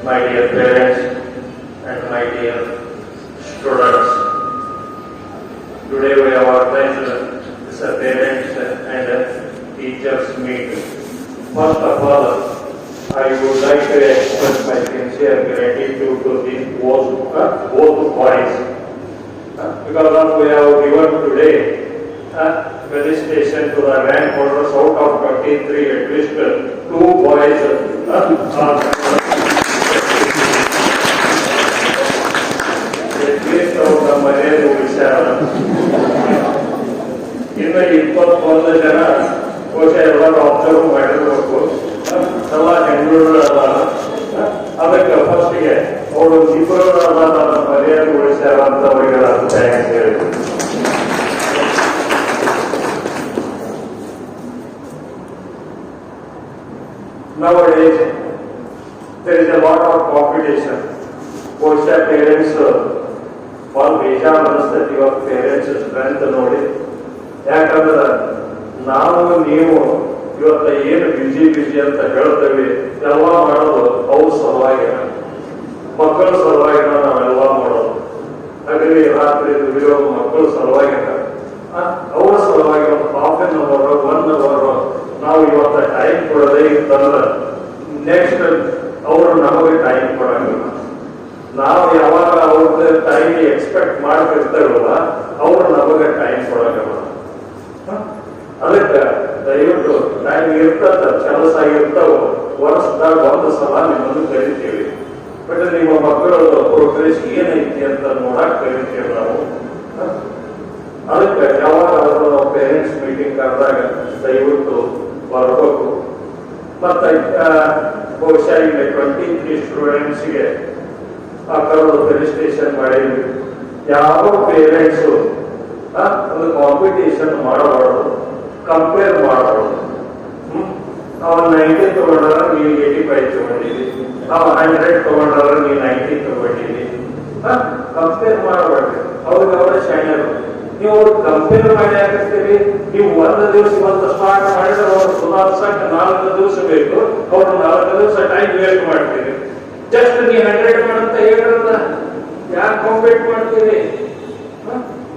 my dear parents and my dear students. Today we have organized this parents and teachers meeting. First of all, I would like to express my sincere gratitude to the both boys because of we have given today registration to the rank holders out of 23, at least 2 boys ಮರ್ಯಾದೆ ಉಳಿಸ್ಯಾರ. ಇನ್ನು 21 ಜನ ಬಹುಶಃ ಎಲ್ಲರೂ observe ಮಾಡಿರ್ಬೇಕು. ಎಲ್ಲ ಹೆಣ್ಣುಗಳು ಅದಾರ. ಅದಕ್ಕೆ ಫಸ್ಟ್ಗೆ ಅವರು ಇಬ್ಬರು ಮರ್ಯಾದೆ ಉಳಿಸ್ಯಾರ ಅಂತ ಅವರಿಗೆ ಥ್ಯಾಂಕ್ಸ್ ಹೇಳಿದ್ರು. Nowadays, there is a lot of competition. ಬಹುಶಃ ಪೇರೆಂಟ್ಸ್ ಭಾಳ ಬೇಜಾರು ಅನಿಸ್ತೈತಿ ಇವತ್ತು ಪೇರೆಂಟ್ಸ್ ಸ್ಟ್ರೆಂತ್ ನೋಡಿ. ಯಾಕಂದ್ರೆ ನಾವು ನೀವು ಇವತ್ತು ಏನು ಬಿಜಿ ಅಂತ ಹೇಳ್ತೇವೆ ಎಲ್ಲ ಮಾಡೋದು ಅವ್ರ ಸಲುವಾಗಿ, ಮಕ್ಕಳ ಸಲುವಾಗಿ ನಾವೆಲ್ಲ ಮಾಡೋದು. ಹಾಗಾಗಿ ರಾತ್ರಿ ದುಡಿಯೋ ಮಕ್ಕಳ ಸಲುವಾಗಿ ಅವರ ಸಲುವಾಗಿ ಒಂದು ಹಾಫ್ ಆನ್ ಅವರ್ 1 ಅವರ್ ನಾವು ಇವತ್ತು ಟೈಮ್ ಕೊಡೋದೇ ಇತ್ತಂದ್ರೆ ನೆಕ್ಸ್ಟ್ ಅವರು ನಮಗೆ ಟೈಮ್ ಕೊಡಂಗಿಲ್ಲ. ನಾವು ಯಾವಾಗ ಅವ್ರದ್ದು ಟೈಮ್ ಎಕ್ಸ್ಪೆಕ್ಟ್ ಮಾಡ್ತಿರ್ತಾರಲ್ಲ ಅವ್ರು ನಮಗೆ ಟೈಮ್ ಕೊಡಂಗಿಲ್ಲ. ಅದಕ್ಕೆ ದಯವಿಟ್ಟು ಟೈಮ್ ಇರ್ತದ, ಕೆಲಸ ಇರ್ತಾವ, ವರ್ಷದಾಗ 1 ಸಲ ನಿಮ್ಮನ್ನು ಕರಿತೀವಿ. ಬಟ್ ನಿಮ್ಮ ಮಕ್ಕಳ ಪ್ರೋಗ್ರೆಸ್ ಏನೈತಿ ಅಂತ ನೋಡಕ್ ಕರಿತೀವಿ ನಾವು. ಅದಕ್ಕೆ ಯಾವಾಗಾದ್ರೂ ನಾವು ಪೇರೆಂಟ್ಸ್ ಮೀಟಿಂಗ್ ಕರೆದಾಗ ದಯವಿಟ್ಟು ಬರಬೇಕು. ಮತ್ತೆ ಬಹುಶಃ ಈಗ 23 ಸ್ಟೂಡೆಂಟ್ಸ್ಗೆ ಕರೆದು ರಿಜಿಸ್ಟ್ರೇಷನ್ ಮಾಡಿದ್ವಿ. ಯಾವ ಪೇರೆಂಟ್ಸು ಒಂದು ಕಾಂಪಿಟೇಷನ್ ಮಾಡಬಾರ್ದು, ಕಂಪೇರ್ ಮಾಡಬಾರ್ದು. ಅವನು 90 ತಗೊಂಡ್ರ ನೀವು 85 ತಗೊಂಡಿದ್ವಿ, ನಾವು 100 ತಗೊಂಡ್ರ ನೀವು 90 ತಗೊಂಡಿದ್ವಿ. ಕಂಪೇರ್ ಮಾಡಬಾರ್ದು. ಅವ್ರಿಗೆ ಅವರ ಶಾಣ್ಯರು. ನೀವು ಅವ್ರು ಕಂಪೇರ್ ಮಾಡಿ ಹಾಕಿರ್ತೀವಿ. ನೀವು 1 ದಿವಸ ಸ್ಟಾರ್ಟ್ ಮಾಡಿದ್ರೆ ಅವ್ರು ಸುಧಾರಿಸಕ್ಕೆ 4 ದಿವಸ ಬೇಕು. ಅವ್ರು 4 ದಿವಸ ಟೈಮ್ ವೇಸ್ಟ್ ಮಾಡ್ತೀವಿ. ಜಸ್ಟ್ ನೀವು 100 ಮಾಡಂತ ಹೇಳಿರಲ್ಲ, ಯಾಕೆ ಕಾಂಪೀಟ್ ಮಾಡ್ತೀವಿ?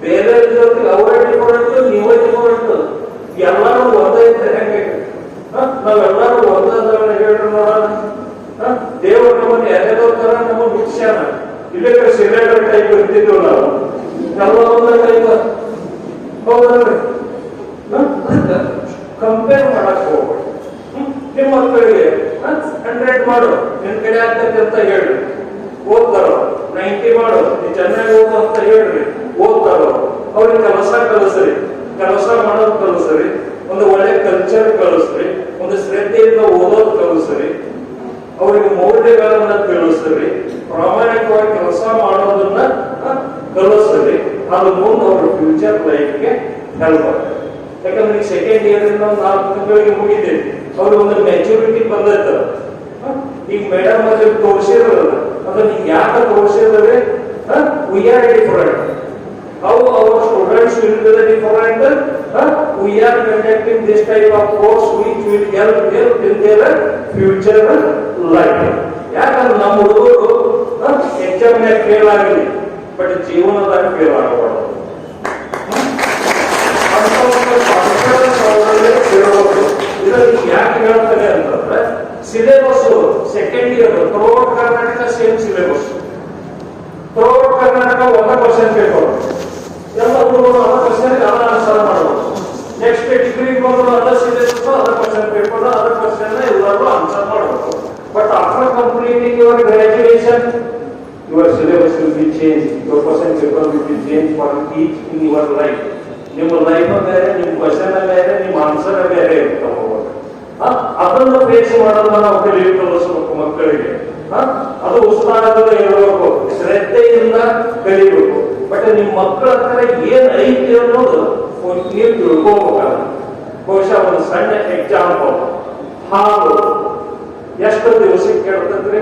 ಬೇರೆ ಜೊತೆಗೆ ಅವರೇ ಡಿಫರೆಂಟ್, ನೀವೇ ಡಿಫರೆಂಟ್. ಎಲ್ಲರೂ ಒಂದೇ ಇದ್ರೆ ಹೆಂಗೆ? ನಾವೆಲ್ಲರೂ ಒಂದಾದವನ್ನ ಹೇಳ್ರಿ ನೋಡೋಣ. ದೇವರು ನಮ್ಮನ್ನು ಎದೆದೋ ತರ ನಮ್ಮ ಮುಖ್ಯಾನ ಇಲ್ಲೇ ಸಿಲಿಂಡರ್ ಟೈಪ್ ಇರ್ತಿದ್ವು ನಾವು. ಎಲ್ಲ ಒಂದೇ ಟೈಪ್ ಹೌದಲ್ರಿ? ಕಂಪೇರ್ ಮಾಡಕ್ ಹೋಗ್ಬೇಡಿ. ನಿಮ್ಮ ಮಕ್ಕಳಿಗೆ 100 ಮಾಡು, ನಿನ್ ಕಡೆ ಆಗ್ತೈತಿ ಅಂತ ಹೇಳ್ರಿ, ಓದ್ತಾರೋ. 90 ಮಾಡು, ನೀ ಚೆನ್ನಾಗಿ ಓದು ಅಂತ ಹೇಳ್ರಿ, ಓದ್ತಾರೋ. ಅವ್ರಿಗೆ ಕೆಲಸ ಕಲಿಸ್ರಿ, ಕೆಲಸ ಮಾಡೋದು ಕಲಿಸ್ರಿ, ಒಂದು ಒಳ್ಳೆ ಕಲ್ಚರ್ ಕಲಿಸ್ರಿ, ಒಂದು ಶ್ರದ್ಧೆಯಿಂದ ಓದೋದು ಕಲಿಸ್ರಿ, ಅವರಿಗೆ ಮೌಲ್ಯಗಳನ್ನ ತಿಳಿಸ್ರಿ, ಪ್ರಾಮಾಣಿಕವಾಗಿ ಕೆಲಸ ಮಾಡೋದನ್ನ ಕಲಿಸ್ರಿ. ಅದು ಮುಂದೆ ಅವ್ರ ಫ್ಯೂಚರ್ ಲೈಫ್ಗೆ ಹೆಲ್ಪ್ ಆಗ್ತದೆ. ಯಾಕಂದ್ರೆ ಈಗ 2nd ಇಯರ್ ಇಂದ 4 ತಿಂಗಳಿಗೆ ಮುಗಿದ್ದೇವೆ, ಅವ್ರಿಗೆ ಒಂದು ಮೆಚುರಿಟಿ ಬಂದೈತ. ಈಗ ಮೇಡಮ್ ಅಲ್ಲಿ ತೋರಿಸಿದ್ರಲ್ಲ, ಅದನ್ನ ಯಾಕೆ ತೋರಿಸಿದ್ರೆ we are different. How our students will be different. We are conducting this type of course which will help them in their future life. ಯಾಕಂದ್ರೆ ನಮ್ಮ ಹುಡುಗರು ಎಕ್ಸಾಮ್ ಫೇಲ್ ಆಗಲಿ, ಬಟ್ ಜೀವನದಾಗ ಫೇಲ್ ಆಗಬಾರ್ದು. ಇದರಲ್ಲಿ ಯಾಕೆ ಹೇಳ್ತಾರೆ ಅಂತಂದ್ರೆ syllabus 2nd year throughout Karnataka same syllabus. Throughout Karnataka 1% paper, ಎಲ್ಲ ಹುಡುಗರು 1% ಎಲ್ಲ ಆನ್ಸರ್ ಮಾಡಬಹುದು. ನೆಕ್ಸ್ಟ್ ಡಿಗ್ರಿ ಬಂದ್ರು ಅದ ಸಿಲೆಬಸ್ 1% ಪೇಪರ್, 1% ಎಲ್ಲರೂ ಆನ್ಸರ್ ಮಾಡಬಹುದು. But after completing your graduation, your syllabus will be change, your question paper will be change for each in your life. ನಿಮ್ಮ life ಬೇರೆ, ನಿಮ್ಮ ಕ್ವಶನ್ ಬೇರೆ, ನಿಮ್ಮ ಆನ್ಸರ್ ಬೇರೆ ಇರ್ತಾವ. ಅದನ್ನು ಫೇಸ್ ಮಾಡೋದನ್ನ ನಾವು ಕಲಿಸಬೇಕು ಮಕ್ಕಳಿಗೆ. ಅದು ಉತ್ಸಾಹದಿಂದ ಇರಬೇಕು, ಶ್ರದ್ಧೆಯಿಂದ ಕಲಿಬೇಕು. ಬಟ್ ನಿಮ್ಮ ಮಕ್ಕಳ ಹತ್ರ ಏನ್ ಐತಿ ಅನ್ನೋದು ನೀವು ತಿಳ್ಕೋಬೇಕಲ್ಲ. ಬಹುಶಃ ಒಂದು ಸಣ್ಣ ಎಕ್ಸಾಂಪಲ್, ಹಾಲು ಎಷ್ಟು ದಿವಸಕ್ಕೆ ಕೆಡ್ತದ್ರಿ?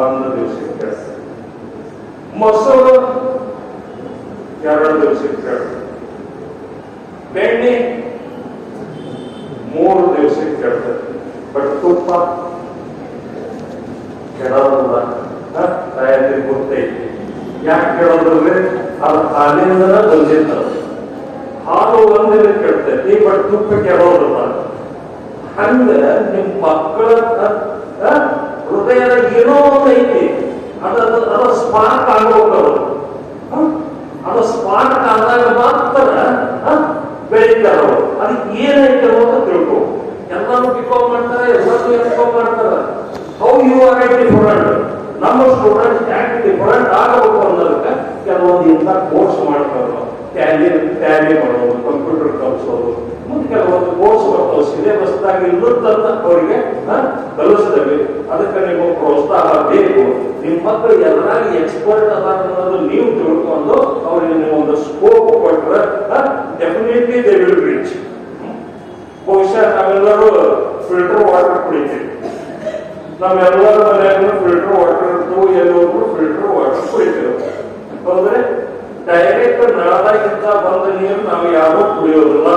1 ದಿವಸಕ್ಕೆ ಕೆಡ್ತದೆ. ಮೊಸರು 2 ದಿವಸಕ್ಕೆ ಕೆಡ್ತದೆ. ಬೆಣ್ಣೆ 3 ದಿವಸಕ್ಕೆ ಕೆಡ್ತದೆ. ಬಟ್ ತುಪ್ಪ ಕೆಡೋದಿಲ್ಲ, ತಯಾರಿ ಗೊತ್ತೈತಿ. ಯಾಕೆ ಕೆಡೋದ್ರಲ್ಲಿ ಅದು ಹಾಲಿಂದನ ಬಂದಿದ್ದ. ಹಾಲು ಒಂದಿನ ಕೆಡ್ತೈತಿ, ಬಟ್ ತುಪ್ಪ ಕೆಡೋದಿಲ್ಲ. ಹಂಗ ನಿಮ್ ಮಕ್ಕಳ ಹೃದಯದ ಏನೋ ಒಂದು ಐತಿ, ಅದ ಸ್ಪಾರ್ಕ್ ಆಗ್ಬೇಕು. ಅದು ಸ್ಪಾರ್ಕ್ ಆದಾಗ ಮಾತ್ರ ಬೆಳಿತಾರ. ಅದಕ್ಕೆ ಏನೈತೆ ಅಂತ ತಿಳ್ಕೊ. ಎಲ್ಲರೂ ಬಿಕಾಮ್ ಮಾಡ್ತಾರೆ, ಎಲ್ಲರೂ ಎಫ್ಕಾಮ್ ಮಾಡ್ತಾರ. How you are different. ನಮ್ಮ ಸ್ಟೂಡೆಂಟ್ಸ್ ಯಾಕೆ ಡಿಫರೆಂಟ್ ಆಗಬೇಕು ಅನ್ನೋದಕ್ಕೆ ಕೆಲವೊಂದು ಇಂಥ ಕೋರ್ಸ್ ಮಾಡ್ತಾರೆ. ಟ್ಯಾಲಿ ಮಾಡೋದು, ಕಂಪ್ಯೂಟರ್ ಕಲಿಸೋದು, ಮುಂದೆ ಕೆಲವೊಂದು ಕೋರ್ಸ್ ಬರ್ತಾವೆ. ಸಿಲೆಬಸ್ದಾಗ ಇಲ್ಲದಂತ ಅವರಿಗೆ ಕಲಿಸ್ತೇವೆ. ಅದಕ್ಕೆ ನಿಮ್ಮ ಪ್ರೋತ್ಸಾಹ ಬೇಕು. ನಿಮ್ಮ ಮಕ್ಕಳು ಎಲ್ಲರಾಗಿ ಎಕ್ಸ್ಪರ್ಟ್ ಅದ ಅನ್ನೋದು ನೀವು ತಿಳ್ಕೊಂಡು ಅವರಿಗೆ ನೀವು ಒಂದು ಸ್ಕೋಪ್ ಕೊಟ್ಟರೆ ಡೆಫಿನೆಟ್ಲಿ ದೇ ವಿಲ್ ರೀಚ್. ಬಹುಶಃ ನಾವೆಲ್ಲರೂ ಫಿಲ್ಟರ್ ವಾಟರ್ ಕುಡಿತೀವಿ. ನಾವೆಲ್ಲರ ಮನೆಯಾಗ ಫಿಲ್ಟರ್ ವಾಟರ್ ಇರ್ತವೆ, ಎಲ್ಲೊಬ್ರು ಫಿಲ್ಟರ್ ವಾಟರ್ ಕುಡಿತೇವೆ. ಹೌದ್ರೆ ಡೈರೆಕ್ಟ್ ನಳದಾಗಿಂತ ಬಂದ ನೀರು ನಾವು ಯಾರು ಕುಡಿಯೋದಿಲ್ಲ.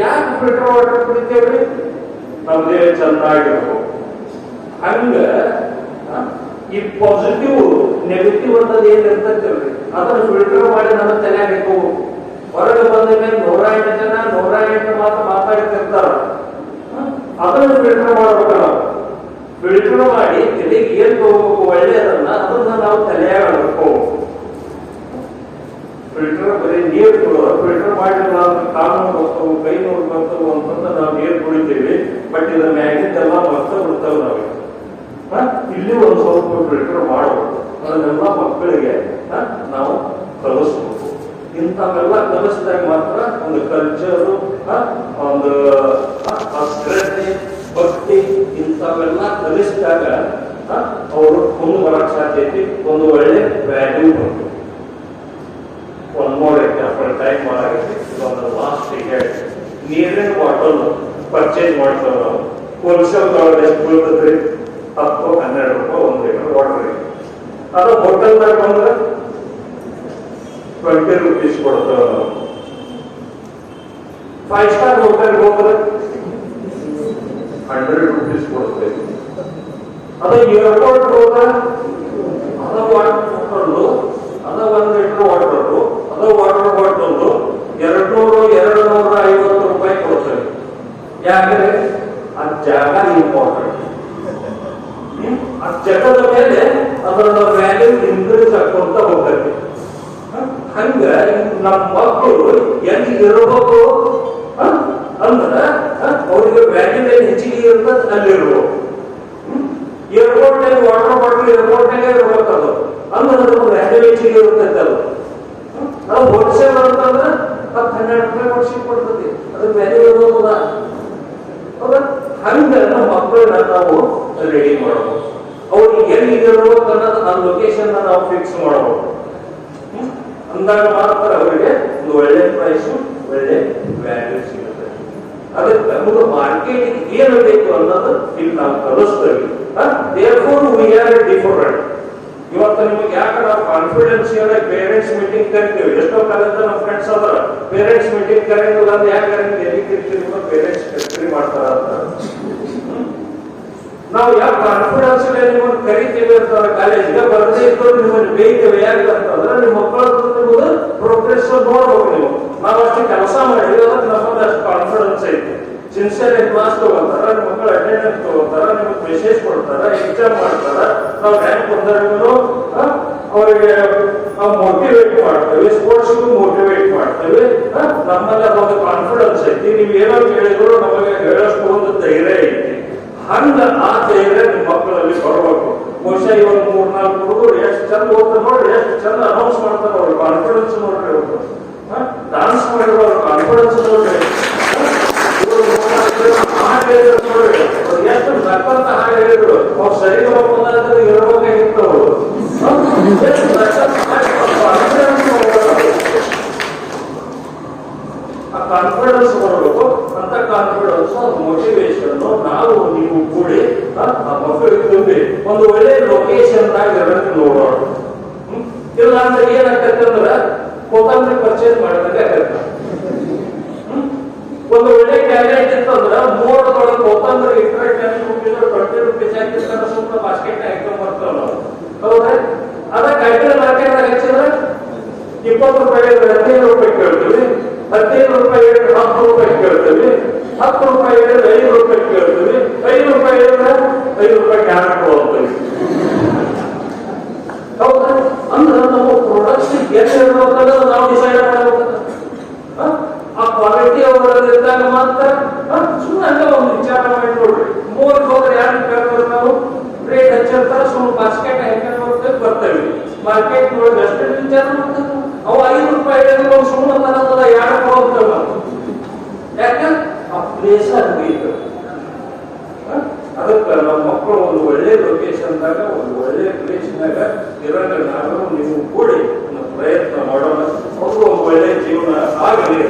ಯಾಕೆ ಫಿಲ್ಟರ್ ವಾಟರ್ ಕುಡಿತೇವ್ರಿ? ನಮ್ದೇ ಚೆನ್ನಾಗಿರ್ಬೇಕು. ಹಂಗ ಈ ಪಾಸಿಟಿವ್ ನೆಗೆಟಿವ್ ಅನ್ನೋದು ಏನಿರ್ತೈತಲ್ರಿ ಅದನ್ನ ಫಿಲ್ಟರ್ ಮಾಡಿ ನಮ್ಮ ತಲೆಯಾಗ ಇಟ್ಕೋಬೇಕು. ಹೊರಗೆ ಬಂದ ಮೇಲೆ 108 ಜನ 108 ಮಾತು ಮಾತಾಡ್ತಿರ್ತಾರ. ಅದನ್ನು ಫಿಲ್ಟರ್ ಮಾಡ್ಬೇಕು. ನಾವು ಫಿಲ್ಟರ್ ಮಾಡಿ ತಲೆಗೆ ಏನ್ ತಗೋಬೇಕು ಒಳ್ಳೆಯದನ್ನ ಅದನ್ನ ನಾವು ತಲೆಯಾಗ ಅನ್ಕೋಬೇಕು. ಫಿಲ್ಟರ್ ಬರೀ ನೀರು ಕೊಡೋದು, ಫಿಲ್ಟರ್ ಮಾಡಿಲ್ಲ ಕಾನೂನು ಬರ್ತವು, ಕೈ ನೋವು ಬರ್ತವು ಅಂತಂದ ನಾವು ನೀರು ಕುಡಿತೀವಿ. ಬಟ್ ಇದ್ರ ಮ್ಯಾಗಿದ್ದೆಲ್ಲ ಮರ್ತ ಬಿಡ್ತೇವೆ ನಾವು. ಇಲ್ಲಿ ಒಂದು ಸ್ವಲ್ಪ ಫಿಲ್ಟರ್ ಮಾಡಬೇಕು. ಅದನ್ನೆಲ್ಲ ಮಕ್ಕಳಿಗೆ ನಾವು ಕಲಿಸ್ಬೇಕು. ಇಂಥವೆಲ್ಲ ಕಲಿಸಿದಾಗ ಮಾತ್ರ ಒಂದು ಕಲ್ಚರು, ಒಂದು ಶ್ರದ್ಧೆ, ಭಕ್ತಿ ಇಂಥವೆಲ್ಲ ಕಲಿಸಿದಾಗ ಅವರು ಮುಂದೆ ಬರಕ್ ಸಾಧ್ಯತೆ. ಒಂದು ಒಳ್ಳೆ ವ್ಯಾಲ್ಯೂ ಬಂತು. ಒಂದು ಮೋರ್ ಎಕ್ಸಾಂಪಲ್ ಟೈಮ್ ಮಾಡಾಗೈತಿ. ಇದೊಂದು ಲಾಸ್ಟ್ ಹೇಳಿ, ನೀರಿನ ಬಾಟಲ್ ಪರ್ಚೇಸ್ ಮಾಡ್ತೇವೆ ನಾವು. ಹೋಲ್ಸೇಲ್ ತಗೊಳ್ಳಿ ಎಷ್ಟು ಬೀಳ್ತದ್ರಿ? 10-12 ರೂಪಾಯಿ 1 ಲೀಟರ್ ವಾಟರ್. ಅದು ಹೋಟೆಲ್ದಾಗ ಬಂದ್ರೆ 20 ರೂಪೀಸ್ ಕೊಡ್ತೇವೆ ನಾವು. 5 ಸ್ಟಾರ್ ಹೋಟೆಲ್ ಹೋದ್ರೆ 100 ರೂಪೀಸ್ ಕೊಡ್ತೇವೆ. ಅದು ಏರ್ಪೋರ್ಟ್ ಹೋದ್ರೆ ಅದು ವಾಟರ್ ಬಾಟಲ್, ಅದ 1 ಲೀಟರ್ ವಾಟರ್, ಅದು ವಾಟರ್ ಬಾಟಲ್ 200-250 ರೂಪಾಯಿ ಕೊಡ್ತೇವೆ. ಯಾಕಂದ್ರೆ ಆ ಜಾಗ ಇಂಪಾರ್ಟೆಂಟ್. ಆ ಜಾಗದ ಮೇಲೆ ಅದರ ವ್ಯಾಲ್ಯೂ ಇನ್ಕ್ರೀಸ್ ಆಗ್ಕೊಂತ ಹೋಗ್ತೈತಿ. ಹಂಗ ನಮ್ಮ ಮಕ್ಕಳು ಎಲ್ಲಿ ಇರಬೇಕು ಅಂದ್ರ ಅವ್ರಿಗೆ ವ್ಯಾಲ್ಯೂ ಏನು ಹೆಚ್ಚಿಗೆ ಇರ್ತದ ಅಲ್ಲಿರ್ಬೇಕು. ಏರ್ಪೋರ್ಟ್ ವಾಟರ್ ಬಾಟಲ್ ಏರ್ಪೋರ್ಟ್ನಾಗ ಇರ್ಬೇಕದು ಅಂದ್ರೆ ವ್ಯಾಲ್ಯೂ ಹೆಚ್ಚಿಗೆ ಇರ್ತೈತೆ. ಅದು ನಾವು ಹೋಲ್ಸೇಲ್ ಅಂತಂದ್ರೆ 10-12 ರೂಪಾಯಿ ವರ್ಷಕ್ಕೆ ಕೊಡ್ತದೆ. ಅದಕ್ಕೆ ವ್ಯಾಲ್ಯೂ ಇರೋದ. ಹೌದಾ? ಹಂಗ ನಮ್ಮ ಮಕ್ಕಳನ್ನ ನಾವು ರೆಡಿ ಮಾಡಬಹುದು. ಅವ್ರಿಗೆ ಎಲ್ಲಿ ಇರ್ಬೇಕು ಅನ್ನೋದು ಆ ಲೊಕೇಶನ್ ನಾವು ಫಿಕ್ಸ್ ಮಾಡಬಹುದು. ಅಂದಾಗ ಮಾತ್ರ ಅವರಿಗೆ ಒಂದು ಒಳ್ಳೆ ಪ್ರೈಸ್, ಒಳ್ಳೆ ವ್ಯಾಲ್ಯೂ ಸಿಗುತ್ತೆ. ಅದಕ್ಕೆ ನಮಗೆ ಮಾರ್ಕೆಟಿಂಗ್ ಏನು ಬೇಕು ಅನ್ನೋದು ಇಲ್ಲಿ ನಾವು ಕಲಿಸ್ತೇವೆ. therefore we are different. ಇವತ್ತು ನಿಮಗೆ ಯಾಕೆ ನಾವು ಕಾನ್ಫಿಡೆನ್ಸ್ ಪೇರೆಂಟ್ಸ್ ಮೀಟಿಂಗ್ ಕರಿತೀವಿ. ಎಷ್ಟೋ ಕಾಲದ ನಮ್ಮ ಫ್ರೆಂಡ್ಸ್ ಅದರ ಪೇರೆಂಟ್ಸ್ ಮೀಟಿಂಗ್ ಕರೆಯೋದಿಲ್ಲ ಅಂದ್ರೆ ಯಾಕೆ ಕರಿತೀವಿ? ಪೇರೆಂಟ್ಸ್ ಕರಿ ಮಾಡ್ತಾರ ಅಂತ. ನಾವು ಯಾಕೆ ಕಾನ್ಫಿಡೆನ್ಸ್ ನಿಮ್ಮನ್ನು ಕರಿತೀವಿ ಅಂತಾರೆ. ಕಾಲೇಜ್ಗೆ ಬರದೇ ಇದ್ದು ನಿಮ್ಮನ್ನು ಬೇಯ್ತೇವೆ. ಯಾಕೆ ಅಂತಂದ್ರೆ ನಿಮ್ಮ ಮಕ್ಕಳ ನಿಮಗೆ ಪ್ರೋಗ್ರೆಸ್ ನೋಡ್ಬೇಕು. ನೀವು ನಾವು ಅಷ್ಟು ಕೆಲಸ ಮಾಡಿ ಅದಕ್ಕೆ ನಮ್ಮಲ್ಲಿ ಅಷ್ಟು ಕಾನ್ಫಿಡೆನ್ಸ್ ಐತಿ. ಸಿನ್ಸಿಯರ್ ಕ್ಲಾಸ್ ತಗೋತಾರ, ನಿಮ್ಮ ಮಕ್ಕಳು ಅಟೆಂಡೆನ್ಸ್ ತಗೋತಾರ, ನಿಮಗೆ ಮೆಸೇಜ್ ಕೊಡ್ತಾರ, ಎಕ್ಸಾಮ್ ಮಾಡ್ತಾರ. ನಾವು ರ್ಯಾಂಕ್ ಬಂದರೂ ಅವರಿಗೆ ನಾವು ಮೋಟಿವೇಟ್ ಮಾಡ್ತೇವೆ, ಸ್ಪೋರ್ಟ್ಸ್ಗೂ ಮೋಟಿವೇಟ್ ಮಾಡ್ತೇವೆ. ನಮ್ಮಲ್ಲಿ ಅದೊಂದು ಕಾನ್ಫಿಡೆನ್ಸ್ ಐತಿ. ನೀವು ಏನೋ ಹೇಳಿದ್ರು ನಮಗೆ ಹೇಳೋಷ್ಟು ಒಂದು ಧೈರ್ಯ ಐತಿ. ಹಂಗ ಆ ಧೈರ್ಯ ನಿಮ್ಮ ಮಕ್ಕಳಲ್ಲಿ ಬರಬೇಕು. ಬಹುಶಃ ಇವಾಗ 3-4 ಹುಡುಗರು ಎಷ್ಟು ಚಂದ ಓದ್ತಾರೆ ನೋಡ್ರಿ, ಎಷ್ಟು ಚಂದ ಅನೌನ್ಸ್ ಮಾಡ್ತಾರೆ. ಅವ್ರ ಕಾನ್ಫಿಡೆನ್ಸ್ ನೋಡ್ರಿ, ಅವರು ಡಾನ್ಸ್ ಮಾಡಿರೋ ಅವ್ರ ಕಾನ್ಫಿಡೆನ್ಸ್ ನೋಡ್ರಿ, ಎಷ್ಟು ನಕ್ಕಂತ ಹಾಡು ಹೇಳಿದ್ರು. ಅವ್ರು ಸರಿ ಹೋಗೋದಾದ್ರೆ ಇರಬೇಕಾಗಿತ್ತು. ಅವರು ಆ ಕಾನ್ಫಿಡೆನ್ಸ್ ಬರಬೇಕು. ಅಂತ ಕಾನ್ಫಿಡೆನ್ಸ್, ಮೋಟಿವೇಶನ್ ನಾವು ನೀವು ಕೂಡಿ ಆ ಮಕ್ಕಳಿಗೆ ತುಂಬಿ ಒಂದು ಒಳ್ಳೆ ಲೊಕೇಶನ್ ನಾಗ ಇರೋದಕ್ಕೆ ನೋಡೋಣ. ಇಲ್ಲ ಅಂದ್ರೆ ಏನಾಗ್ತೈತೆ ಅಂದ್ರೆ ಕೊತ್ತಂಬರಿ ಪರ್ಚೇಸ್ ಮಾಡಿದಾಗ ಆಗ್ತೈತೆ. ಒಂದು ಒಳ್ಳೆ ಟ್ಯಾಲೆಂಟ್ ಇತ್ತಂದ್ರೆ 3 ಕೊತ್ತಂಬರಿ ಇಟ್ಟರೆ 10 ರೂಪೀಸ್ 20 ರೂಪೀಸ್ ಹಾಕಿರ್ತಾರೆ. ಸುಮ್ಮನೆ ರೂಪಾಯಿ ಹೇಳಿದ್ರೆ 15 ರೂಪಾಯಿ ಕೇಳ್ತೀವಿ, 15 ರೂಪಾಯಿ ಹೇಳಿದ್ರೆ 10 ರೂಪಾಯಿ ಕೇಳ್ತೀವಿ, 10 ರೂಪಾಯಿ ಹೇಳಿದ್ರೆ 5 ರೂಪಾಯಿ ಕೇಳ್ತೀವಿ, 5 ರೂಪಾಯಿ ಹೇಳಿದ್ರೆ 5 ರೂಪಾಯಿ ಕ್ಯಾರೆಟ್ ಹೋಗ್ತೀವಿ. ಹೌದಾ? ಅಂದ್ರೆ ನಮ್ಮ ಪ್ರಾಡಕ್ಟ್ಸ್ ಎಲ್ಲಿರ್ಬೇಕಲ್ಲ ನಾವು ಡಿಸೈಡ್ ಮಾಡಬೇಕು. ಆ ಕ್ವಾಲಿಟಿ ಅವರಲ್ಲಿದ್ದಾಗ ಮಾತ್ರ ಸುಮ್ಮನೆ ಒಂದು ವಿಚಾರ ಮಾಡಿ ನೋಡ್ರಿ. 3 ಹೋದ್ರೆ ಯಾರು ಕೇಳ್ತಾರೆ? ನಾವು ರೇಟ್ ಹಚ್ಚಿರ್ತಾರೆ, ಸುಮ್ಮನೆ ಬಾಸ್ಕೆಟ್ ಹೆಂಗೆ ಬರ್ತೇವೆ. ಮಾರ್ಕೆಟ್ ನೋಡಿ ಅಷ್ಟೇ ವಿಚಾರ ಮಾಡ್ತಾರೆ. ಅವು 5 ರೂಪಾಯಿ ಹೇಳಿದ್ರೆ ಒಂದು ಸುಮ್ಮನೆ ತನದ 2 ಹೋಗ್ತೇವೆ. ಯಾಕೆ ಆ ಪ್ಲೇಸ್ ಆಗಬೇಕು. ಅದಕ್ಕೆ ನಮ್ಮ ಮಕ್ಕಳು ಒಂದು ಒಳ್ಳೆ ಲೊಕೇಶನ್ದಾಗ, ಒಂದು ಒಳ್ಳೆ ಪ್ಲೇಸ್ನಾಗ ಇರೋಣ. ನಾನು ನೀವು ಕೂಡಿ ಪ್ರಯತ್ನ ಮಾಡೋಣ. ಅವರು ಒಂದು ಒಳ್ಳೆ ಜೀವನ ಆಗಲಿ.